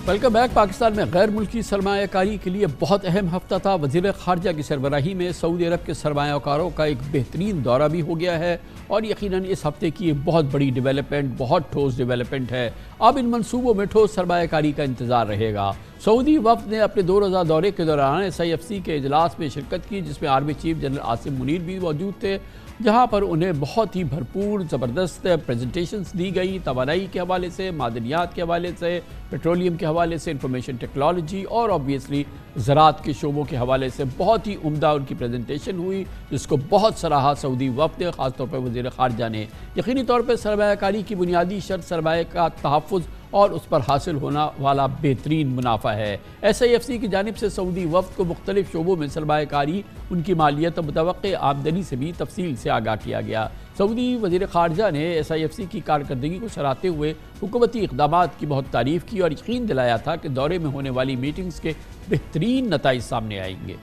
Welcome back. Pakistan میں غیر ملکی سرمایہ کاری کے لیے بہت اہم ہفتہ تھا۔ وزیر خارجہ کی سربراہی میں سعودی عرب کے سرمایہ کاروں کا ایک بہترین دورہ بھی ہو گیا ہے اور یقیناً اس ہفتے کی ایک بہت بڑی ڈیولپمنٹ، بہت ٹھوس ڈیولپمنٹ ہے۔ اب ان منصوبوں میں ٹھوس سرمایہ کاری کا انتظار رہے گا۔ سعودی وفد نے اپنے 2 روزہ دورے کے دوران SIFC کے اجلاس میں شرکت کی، جس میں army chief general Asim Munir بھی موجود تھے، جہاں پر انہیں بہت ہی بھرپور زبردست پریزنٹیشنز دی گئی، توانائی کے حوالے سے، معدنیات کے حوالے سے، پیٹرولیم کے حوالے سے، انفارمیشن ٹیکنالوجی اور آبویسلی زراعت کے شعبوں کے حوالے سے بہت ہی عمدہ ان کی پریزنٹیشن ہوئی، جس کو بہت سراہا سعودی وفد نے، خاص طور پر وزیر خارجہ نے۔ یقینی طور پر سرمایہ کاری کی بنیادی شرط سرمایہ کا تحفظ اور اس پر حاصل ہونا والا بہترین منافع ہے۔ SIFC کی جانب سے سعودی وفد کو مختلف شعبوں میں سرمایہ کاری، ان کی مالیت اور متوقع آمدنی سے بھی تفصیل سے آگاہ کیا گیا۔ سعودی وزیر خارجہ نے SIFC کی کارکردگی کو سراہتے ہوئے حکومتی اقدامات کی بہت تعریف کی اور یقین دلایا تھا کہ دورے میں ہونے والی میٹنگز کے بہترین نتائج سامنے آئیں گے۔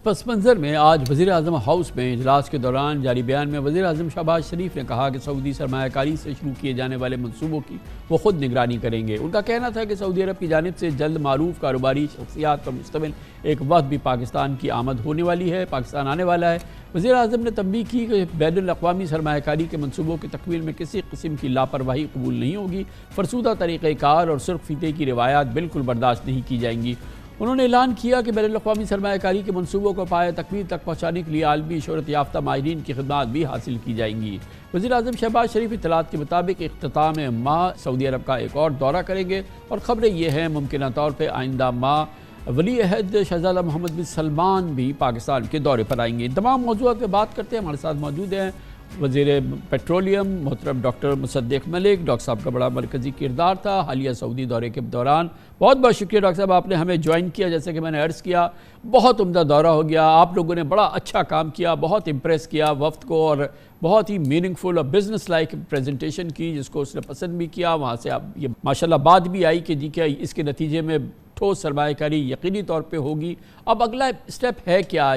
پس منظر میں آج وزیر اعظم ہاؤس میں اجلاس کے دوران جاری بیان میں وزیر اعظم شہباز شریف نے کہا کہ سعودی سرمایہ کاری سے شروع کیے جانے والے منصوبوں کی وہ خود نگرانی کریں گے۔ ان کا کہنا تھا کہ سعودی عرب کی جانب سے جلد معروف کاروباری شخصیات پر مشتمل ایک وفد بھی پاکستان کی آمد ہونے والی ہے، پاکستان آنے والا ہے۔ وزیر اعظم نے تنبیہ کی کہ بین الاقوامی سرمایہ کاری کے منصوبوں کی تکمیل میں کسی قسم کی لاپرواہی قبول نہیں ہوگی، فرسودہ طریقہ کار اور سرخ فیتے کی روایات بالکل برداشت نہیں کی جائیں گی۔ انہوں نے اعلان کیا کہ بین الاقوامی سرمایہ کاری کے منصوبوں کو پایہ تکمیل تک پہنچانے کے لیے عالمی شہرت یافتہ ماہرین کی خدمات بھی حاصل کی جائیں گی۔ وزیر اعظم شہباز شریف اطلاعات کے مطابق اختتام ماہ سعودی عرب کا ایک اور دورہ کریں گے اور خبریں یہ ہیں ممکنہ طور پہ آئندہ ماہ ولی عہد شہزادہ محمد بن سلمان بھی پاکستان کے دورے پر آئیں گے۔ ان تمام موضوعات پہ بات کرتے ہیں، ہمارے ساتھ موجود ہیں وزیر پیٹرولیم محترم ڈاکٹر مصدق ملک۔ ڈاکٹر صاحب کا بڑا مرکزی کردار تھا حالیہ سعودی دورے کے دوران۔ بہت بہت شکریہ ڈاکٹر صاحب، آپ نے ہمیں جوائن کیا۔ جیسے کہ میں نے عرض کیا، بہت عمدہ دورہ ہو گیا، آپ لوگوں نے بڑا اچھا کام کیا، بہت امپریس کیا وفد کو اور بہت ہی میننگ فل اور بزنس لائک پریزنٹیشن کی، جس کو اس نے پسند بھی کیا۔ وہاں سے اب یہ ماشاءاللہ بات بھی آئی کہ جی کیا اس کے نتیجے میں ٹھوس سرمایہ کاری یقینی طور پہ ہوگی۔ اب اگلا اسٹیپ ہے کیا؟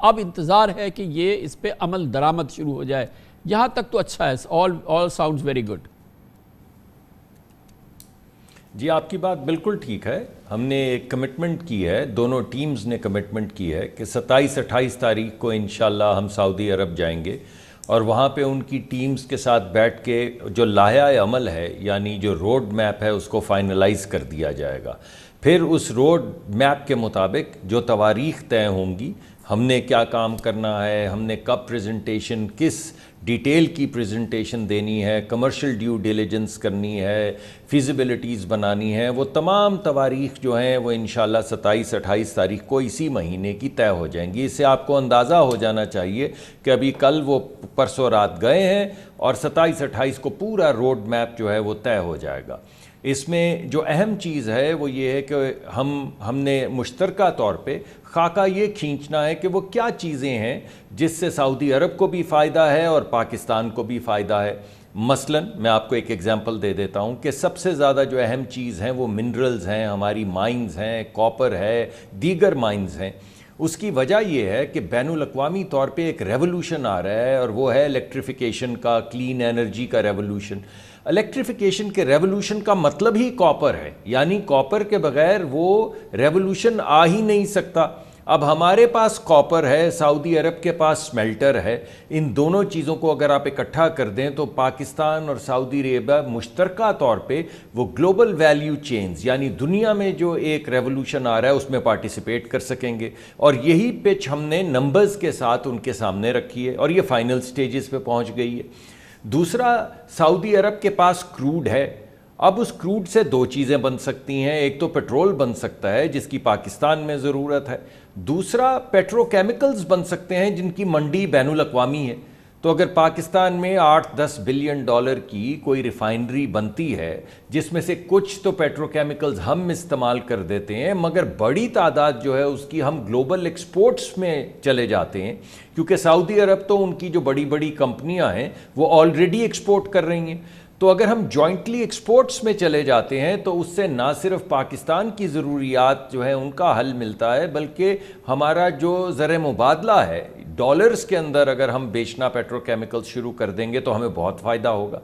اب انتظار ہے کہ یہ اس پہ عمل درآمد شروع ہو جائے۔ یہاں تک تو اچھا ہے، all sounds very good۔ جی آپ کی بات بالکل ٹھیک ہے۔ ہم نے ایک کمٹمنٹ کی ہے، دونوں ٹیمز نے کمٹمنٹ کی ہے کہ 27-28 تاریخ کو انشاءاللہ ہم سعودی عرب جائیں گے اور وہاں پہ ان کی ٹیمز کے ساتھ بیٹھ کے جو لائحہ عمل ہے، یعنی جو روڈ میپ ہے، اس کو فائنلائز کر دیا جائے گا۔ پھر اس روڈ میپ کے مطابق جو تواریخ طے ہوں گی، ہم نے کیا کام کرنا ہے، ہم نے کب پریزنٹیشن، کس ڈیٹیل کی پریزنٹیشن دینی ہے، کمرشل ڈیو ڈیلیجنس کرنی ہے، فیزیبلٹیز بنانی ہے، وہ تمام تواریخ جو ہیں وہ انشاءاللہ 27-28 تاریخ کو اسی مہینے کی طے ہو جائیں گی۔ اس سے آپ کو اندازہ ہو جانا چاہیے کہ ابھی کل وہ پرسوں رات گئے ہیں اور 27-28 کو پورا روڈ میپ جو ہے وہ طے ہو جائے گا۔ اس میں جو اہم چیز ہے وہ یہ ہے کہ ہم نے مشترکہ طور پہ خاکہ یہ کھینچنا ہے کہ وہ کیا چیزیں ہیں جس سے سعودی عرب کو بھی فائدہ ہے اور پاکستان کو بھی فائدہ ہے۔ مثلاً میں آپ کو ایک ایگزامپل دے دیتا ہوں کہ سب سے زیادہ جو اہم چیز ہیں وہ منرلز ہیں، ہماری مائنز ہیں، کاپر ہے، دیگر مائنز ہیں۔ اس کی وجہ یہ ہے کہ بین الاقوامی طور پہ ایک ریولوشن آ رہا ہے اور وہ ہے الیکٹریفیکیشن کا، کلین انرجی کا ریولوشن۔ الیکٹریفیکیشن کے ریولوشن کا مطلب ہی کاپر ہے، یعنی کاپر کے بغیر وہ ریولوشن آ ہی نہیں سکتا۔ اب ہمارے پاس کاپر ہے، سعودی عرب کے پاس سمیلٹر ہے، ان دونوں چیزوں کو اگر آپ اکٹھا کر دیں تو پاکستان اور سعودی عربیہ مشترکہ طور پہ وہ گلوبل ویلیو چینز، یعنی دنیا میں جو ایک ریولوشن آ رہا ہے اس میں پارٹیسپیٹ کر سکیں گے۔ اور یہی پچ ہم نے نمبرز کے ساتھ ان کے سامنے رکھی ہے اور یہ فائنل سٹیجز پہ پہنچ گئی ہے۔ دوسرا، سعودی عرب کے پاس کروڈ ہے۔ اب اس کروڈ سے 2 چیزیں بن سکتی ہیں، ایک تو پیٹرول بن سکتا ہے جس کی پاکستان میں ضرورت ہے، دوسرا پیٹرو کیمیکلز بن سکتے ہیں جن کی منڈی بین الاقوامی ہے۔ تو اگر پاکستان میں $8-10 بلین کی کوئی ریفائنری بنتی ہے جس میں سے کچھ تو پیٹرو کیمیکلز ہم استعمال کر دیتے ہیں، مگر بڑی تعداد جو ہے اس کی ہم گلوبل ایکسپورٹس میں چلے جاتے ہیں، کیونکہ سعودی عرب تو ان کی جو بڑی بڑی کمپنیاں ہیں وہ آلریڈی ایکسپورٹ کر رہی ہیں۔ تو اگر ہم جوائنٹلی ایکسپورٹس میں چلے جاتے ہیں تو اس سے نہ صرف پاکستان کی ضروریات جو ہیں ان کا حل ملتا ہے، بلکہ ہمارا جو زر مبادلہ ہے ڈالرز کے اندر اگر ہم بیچنا پیٹرو کیمیکل شروع کر دیں گے تو ہمیں بہت فائدہ ہوگا۔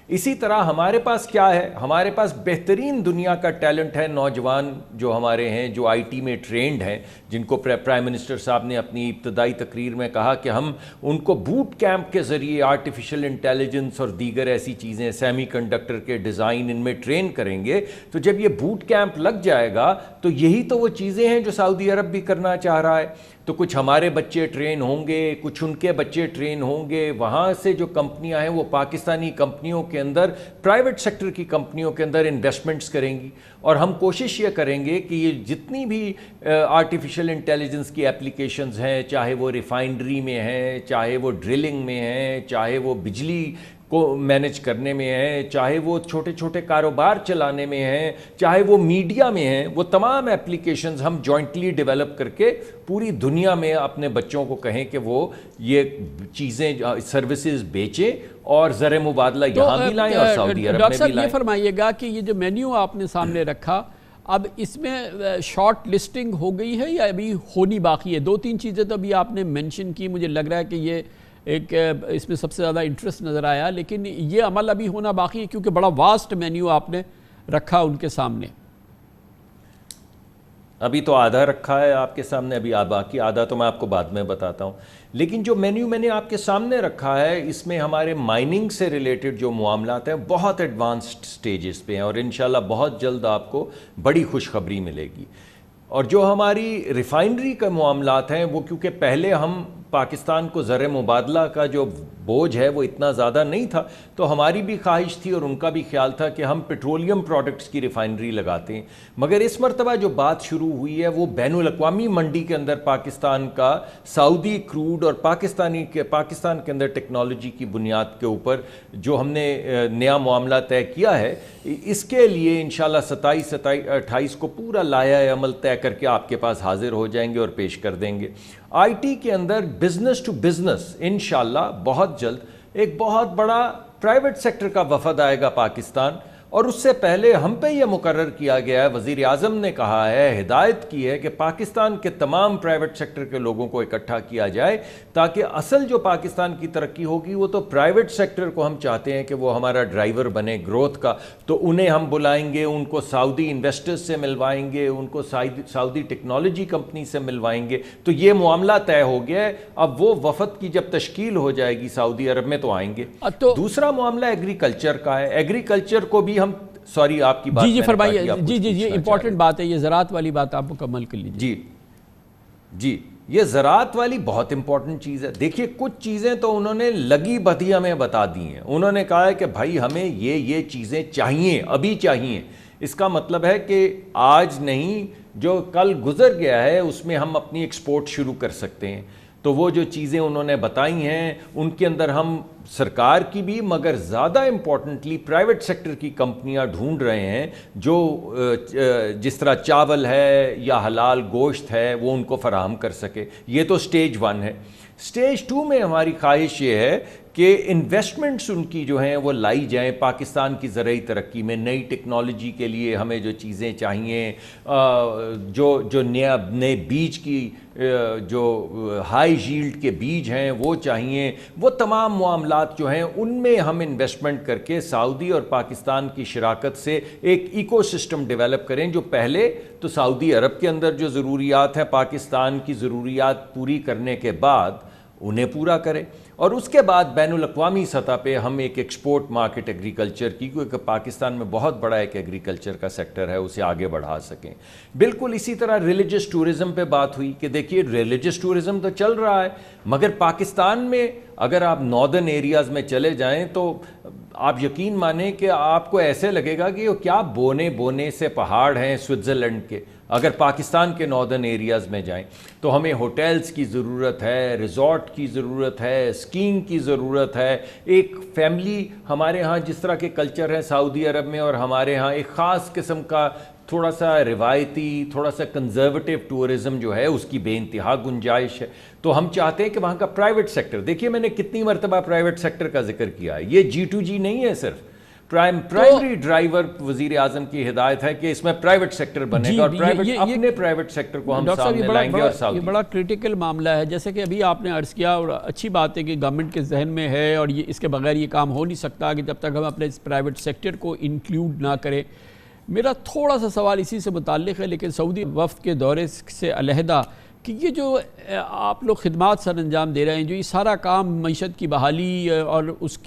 اسی طرح ہمارے پاس کیا ہے، ہمارے پاس بہترین دنیا کا ٹیلنٹ ہے، نوجوان جو ہمارے ہیں جو آئی ٹی میں ٹرینڈ ہیں، جن کو پرائم منسٹر صاحب نے اپنی ابتدائی تقریر میں کہا کہ ہم ان کو بوٹ کیمپ کے ذریعے آرٹیفیشل انٹیلیجنس اور دیگر ایسی چیزیں، سیمی کنڈکٹر کے ڈیزائن، ان میں ٹرین کریں گے. تو جب یہ بوٹ کیمپ لگ جائے گا تو یہی تو وہ چیزیں ہیں جو سعودی عرب بھی کرنا چاہ رہا ہے. تو کچھ ہمارے بچے ٹرین ہوں گے، کچھ ان کے بچے ٹرین ہوں گے، وہاں سے جو کمپنیاں ہیں وہ پاکستانی کمپنیوں کے اندر، پرائیویٹ سیکٹر کی کمپنیوں کے اندر انویسٹمنٹس کریں گی. اور ہم کوشش یہ کریں گے کہ یہ جتنی بھی آرٹیفیشل انٹیلیجنس کی اپلیکیشنز ہیں، چاہے وہ ریفائنری میں ہیں، چاہے وہ ڈرلنگ میں ہیں، چاہے وہ بجلی کو مینج کرنے میں ہیں، چاہے وہ چھوٹے چھوٹے کاروبار چلانے میں ہیں، چاہے وہ میڈیا میں ہیں، وہ تمام اپلیکیشنز ہم جوائنٹلی ڈیولپ کر کے پوری دنیا میں اپنے بچوں کو کہیں کہ وہ یہ چیزیں سروسز بیچیں اور زر مبادلہ یہاں بھی لائیں اور سعودی عرب میں بھی لائیں. یہ فرمائیے گا کہ یہ جو مینیو آپ نے سامنے رکھا، اب اس میں شارٹ لسٹنگ ہو گئی ہے یا ابھی ہونی باقی ہے؟ 2-3 چیزیں تو ابھی آپ نے مینشن کی، مجھے لگ رہا ہے کہ یہ ایک اس میں سب سے زیادہ انٹرسٹ نظر آیا، لیکن یہ عمل ابھی ہونا باقی ہے کیونکہ بڑا واسٹ مینیو آپ نے رکھا ان کے سامنے. ابھی تو آدھا رکھا ہے آپ کے سامنے، ابھی باقی آدھا تو میں آپ کو بعد میں بتاتا ہوں. لیکن جو مینیو میں نے آپ کے سامنے رکھا ہے، اس میں ہمارے مائننگ سے ریلیٹڈ جو معاملات ہیں بہت ایڈوانسڈ سٹیجز پہ ہیں، اور انشاءاللہ بہت جلد آپ کو بڑی خوشخبری ملے گی. اور جو ہماری ریفائنری کا معاملات ہیں، وہ کیونکہ پہلے ہم پاکستان کو زر مبادلہ کا جو بوجھ ہے وہ اتنا زیادہ نہیں تھا، تو ہماری بھی خواہش تھی اور ان کا بھی خیال تھا کہ ہم پیٹرولیم پروڈکٹس کی ریفائنری لگاتے ہیں. مگر اس مرتبہ جو بات شروع ہوئی ہے وہ بین الاقوامی منڈی کے اندر پاکستان کا سعودی کروڈ اور پاکستان کے اندر ٹیکنالوجی کی بنیاد کے اوپر جو ہم نے نیا معاملہ طے کیا ہے، اس کے لیے انشاءاللہ 27-28 کو پورا لائحہ عمل طے کر کے آپ کے پاس حاضر ہو جائیں گے اور پیش کر دیں گے. آئی ٹی کے اندر بزنس ٹو بزنس انشاءاللہ بہت جلد ایک بہت بڑا پرائیویٹ سیکٹر کا وفد آئے گا پاکستان، اور اس سے پہلے ہم پہ یہ مقرر کیا گیا ہے، وزیر اعظم نے کہا ہے، ہدایت کی ہے کہ پاکستان کے تمام پرائیویٹ سیکٹر کے لوگوں کو اکٹھا کیا جائے، تاکہ اصل جو پاکستان کی ترقی ہوگی وہ تو پرائیویٹ سیکٹر کو ہم چاہتے ہیں کہ وہ ہمارا ڈرائیور بنے گروتھ کا. تو انہیں ہم بلائیں گے، ان کو سعودی انویسٹرز سے ملوائیں گے، ان کو سعودی ٹیکنالوجی کمپنی سے ملوائیں گے. تو یہ معاملہ طے ہو گیا ہے. اب وہ وفد کی جب تشکیل ہو جائے گی سعودی عرب میں تو آئیں گے. دوسرا معاملہ ایگریکلچر کا ہے. ایگریکلچر کو بھی ہم سوری آپ کی بات جی فرمائیے. جی امپورٹنٹ بات ہے یہ زراعت والی بات، آپ مکمل کر لیجیے. جی یہ زراعت والی بہت امپورٹنٹ چیز ہے. دیکھیے کچھ چیزیں تو انہوں نے لگی بدھی ہمیں بتا دی ہیں. انہوں نے کہا ہے کہ بھائی ہمیں یہ چیزیں چاہیے، ابھی چاہیے. اس کا مطلب ہے کہ آج نہیں، جو کل گزر گیا ہے اس میں ہم اپنی ایکسپورٹ شروع کر سکتے ہیں. تو وہ جو چیزیں انہوں نے بتائی ہیں ان کے اندر ہم سرکار کی بھی، مگر زیادہ امپورٹنٹلی پرائیویٹ سیکٹر کی کمپنیاں ڈھونڈ رہے ہیں جو جس طرح چاول ہے یا حلال گوشت ہے وہ ان کو فراہم کر سکے. یہ تو سٹیج 1 ہے. سٹیج 2 میں ہماری خواہش یہ ہے کہ انویسٹمنٹس ان کی جو ہیں وہ لائی جائیں پاکستان کی زرعی ترقی میں. نئی ٹیکنالوجی کے لیے ہمیں جو چیزیں چاہیے، جو نئے بیج کی جو ہائی ییلڈ کے بیج ہیں وہ چاہیے. وہ تمام معاملات جو ہیں ان میں ہم انویسٹمنٹ کر کے سعودی اور پاکستان کی شراکت سے ایک ایکو سسٹم ڈیولپ کریں، جو پہلے تو سعودی عرب کے اندر جو ضروریات ہیں پاکستان کی ضروریات پوری کرنے کے بعد انہیں پورا کرے، اور اس کے بعد بین الاقوامی سطح پہ ہم ایک ایکسپورٹ مارکیٹ ایگریکلچر کی، کیونکہ پاکستان میں بہت بڑا ایک ایگریکلچر کا سیکٹر ہے، اسے آگے بڑھا سکیں. بالکل اسی طرح ریلیجس ٹورزم پہ بات ہوئی کہ دیکھیے ریلیجس ٹورزم تو چل رہا ہے، مگر پاکستان میں اگر آپ ناردرن ایریاز میں چلے جائیں تو آپ یقین مانیں کہ آپ کو ایسے لگے گا کہ وہ کیا بونے سے پہاڑ ہیں سوئٹزرلینڈ کے. اگر پاکستان کے ناردرن ایریاز میں جائیں تو ہمیں ہوٹلز کی ضرورت ہے، ریزورٹ کی ضرورت ہے، اسکینگ کی ضرورت ہے. ایک فیملی ہمارے ہاں جس طرح کے کلچر ہیں سعودی عرب میں، اور ہمارے ہاں ایک خاص قسم کا تھوڑا سا روایتی، تھوڑا سا کنزرویٹو ٹورزم جو ہے اس کی بے انتہا گنجائش ہے. تو ہم چاہتے ہیں کہ وہاں کا پرائیویٹ سیکٹر، دیکھیے میں نے کتنی مرتبہ پرائیویٹ سیکٹر کا ذکر کیا ہے، یہ G2G نہیں ہے صرف. پرائمری ڈرائیور وزیر اعظم کی ہدایت ہے کہ اس میں پرائیوٹ سیکٹر بنے گا اور اپنے پرائیوٹ سیکٹر کو ہم سامنے لائیں گے. اور یہ بڑا کریٹیکل معاملہ ہے، جیسے کہ ابھی آپ نے عرض کیا، اور اچھی بات ہے کہ گورنمنٹ کے ذہن میں ہے، اور یہ اس کے بغیر یہ کام ہو نہیں سکتا کہ جب تک ہم اپنے پرائیوٹ سیکٹر کو انکلوڈ نہ کریں. میرا تھوڑا سا سوال اسی سے متعلق ہے، لیکن سعودی وفد کے دورے سے علیحدہ، کہ یہ جو آپ لوگ خدمات سر انجام دے رہے ہیں، جو یہ سارا کام معیشت کی بحالی اور اس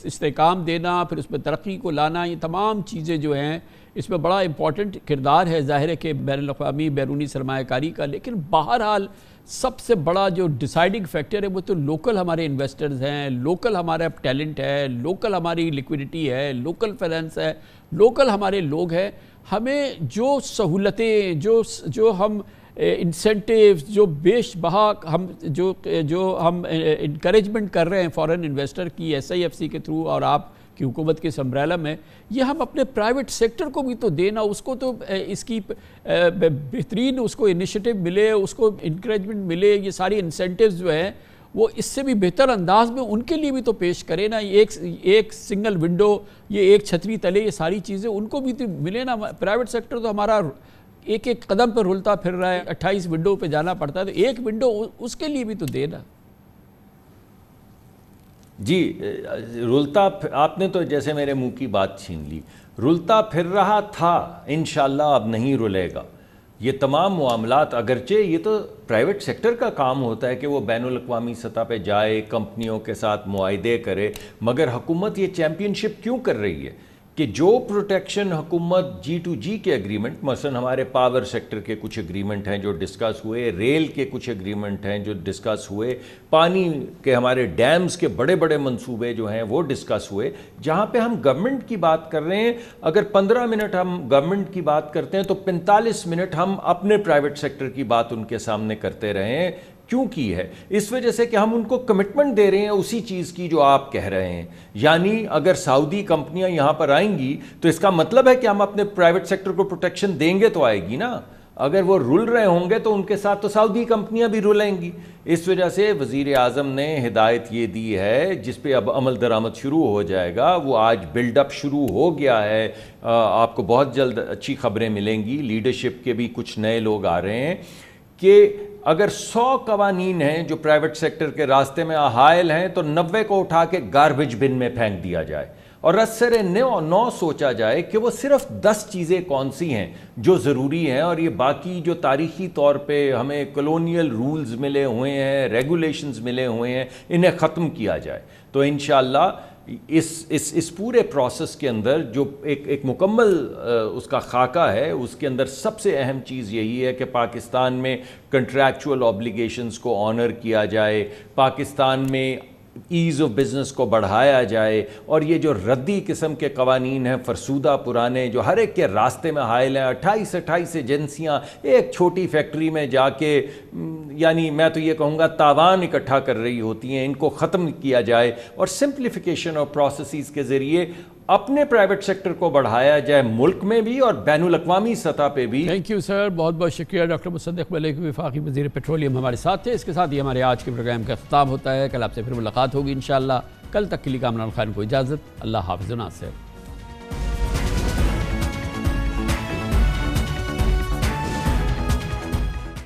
استحکام دینا، پھر اس میں ترقی کو لانا، یہ تمام چیزیں جو ہیں اس میں بڑا امپورٹنٹ کردار ہے ظاہر ہے کہ بین الاقوامی بیرونی سرمایہ کاری کا. لیکن بہرحال سب سے بڑا جو ڈیسائیڈنگ فیکٹر ہے وہ تو لوکل ہمارے انویسٹرز ہیں، لوکل ہمارا ٹیلنٹ ہے، لوکل ہماری لیکویڈیٹی ہے، لوکل فائنینس ہے، لوکل ہمارے لوگ ہیں. ہمیں جو سہولتیں، جو ہم انسینٹیوز، جو بیش بہا ہم جو ہم انکریجمنٹ کر رہے ہیں فورن انویسٹر کی SIFC کے تھرو اور آپ کی حکومت کے امبریلا میں، یہ ہم اپنے پرائیویٹ سیکٹر کو بھی تو دینا، اس کو تو اس کی بہترین اس کو انیشیٹو ملے، اس کو انکریجمنٹ ملے. یہ ساری انسینٹیوز جو ہیں وہ اس سے بھی بہتر انداز میں ان کے لیے بھی تو پیش کرے نا. ایک سنگل ونڈو، یہ ایک چھتری تلے، یہ ساری چیزیں ان کو بھی تو ملے نا. پرائیویٹ سیکٹر تو ہمارا ایک قدم پر رلتا پھر رہا ہے، 28 ونڈو پہ جانا پڑتا ہے، تو ایک ونڈو اس کے لیے بھی تو دینا. جی رلتا، آپ نے تو جیسے میرے منہ کی بات چھین لی. رلتا پھر رہا تھا، انشاءاللہ اب نہیں رلے گا. یہ تمام معاملات، اگرچہ یہ تو پرائیویٹ سیکٹر کا کام ہوتا ہے کہ وہ بین الاقوامی سطح پہ جائے، کمپنیوں کے ساتھ معاہدے کرے، مگر حکومت یہ چیمپئن شپ کیوں کر رہی ہے کہ جو پروٹیکشن حکومت G2G کے اگریمنٹ، مثلا ہمارے پاور سیکٹر کے کچھ اگریمنٹ ہیں جو ڈسکس ہوئے، ریل کے کچھ اگریمنٹ ہیں جو ڈسکس ہوئے، پانی کے ہمارے ڈیمز کے بڑے بڑے منصوبے جو ہیں وہ ڈسکس ہوئے، جہاں پہ ہم گورنمنٹ کی بات کر رہے ہیں. اگر 15 منٹ ہم گورنمنٹ کی بات کرتے ہیں تو 45 منٹ ہم اپنے پرائیویٹ سیکٹر کی بات ان کے سامنے کرتے رہے ہیں. کیوں کی ہے؟ اس وجہ سے کہ ہم ان کو کمٹمنٹ دے رہے ہیں اسی چیز کی جو آپ کہہ رہے ہیں. یعنی اگر سعودی کمپنیاں یہاں پر آئیں گی تو اس کا مطلب ہے کہ ہم اپنے پرائیویٹ سیکٹر کو پروٹیکشن دیں گے تو آئے گی نا. اگر وہ رل رہے ہوں گے تو ان کے ساتھ تو سعودی کمپنیاں بھی رلیں گی. اس وجہ سے وزیر اعظم نے ہدایت یہ دی ہے جس پہ اب عمل درآمد شروع ہو جائے گا. وہ آج بلڈ اپ شروع ہو گیا ہے. آپ کو بہت جلد اچھی خبریں ملیں گی. لیڈرشپ کے بھی کچھ نئے لوگ آ رہے ہیں کہ اگر 100 قوانین ہیں جو پرائیویٹ سیکٹر کے راستے میں حائل ہیں تو 90 کو اٹھا کے گاربیج بن میں پھینک دیا جائے اور اثر نو سوچا جائے کہ وہ صرف 10 چیزیں کون سی ہیں جو ضروری ہیں، اور یہ باقی جو تاریخی طور پہ ہمیں کلونیل رولز ملے ہوئے ہیں، ریگولیشنز ملے ہوئے ہیں، انہیں ختم کیا جائے. تو انشاءاللہ اس پورے پروسیس کے اندر جو ایک مکمل اس کا خاکہ ہے، اس کے اندر سب سے اہم چیز یہی ہے کہ پاکستان میں کنٹریکچول آبلیگیشنز کو آنر کیا جائے، پاکستان میں ایز آف بزنس کو بڑھایا جائے، اور یہ جو ردی قسم کے قوانین ہیں فرسودہ پرانے جو ہر ایک کے راستے میں حائل ہیں، 28 ایجنسیاں ایک چھوٹی فیکٹری میں جا کے یعنی میں تو یہ کہوں گا تاوان اکٹھا کر رہی ہوتی ہیں، ان کو ختم کیا جائے اور سمپلیفیکیشن اور پروسیسز کے ذریعے اپنے پرائیویٹ سیکٹر کو بڑھایا جائے، ملک میں بھی اور بین الاقوامی سطح پہ بھی. تھینک یو سر، بہت بہت شکریہ. ڈاکٹر مصدق ملک وفاقی وزیر پیٹرولیم ہمارے ساتھ تھے. اس کے ساتھ ہی ہمارے آج کے پروگرام کا اختتام ہوتا ہے. کل آپ سے پھر ملاقات ہوگی انشاءاللہ. کل تک کے لیے کامران خان کو اجازت. اللہ حافظ و ناصر.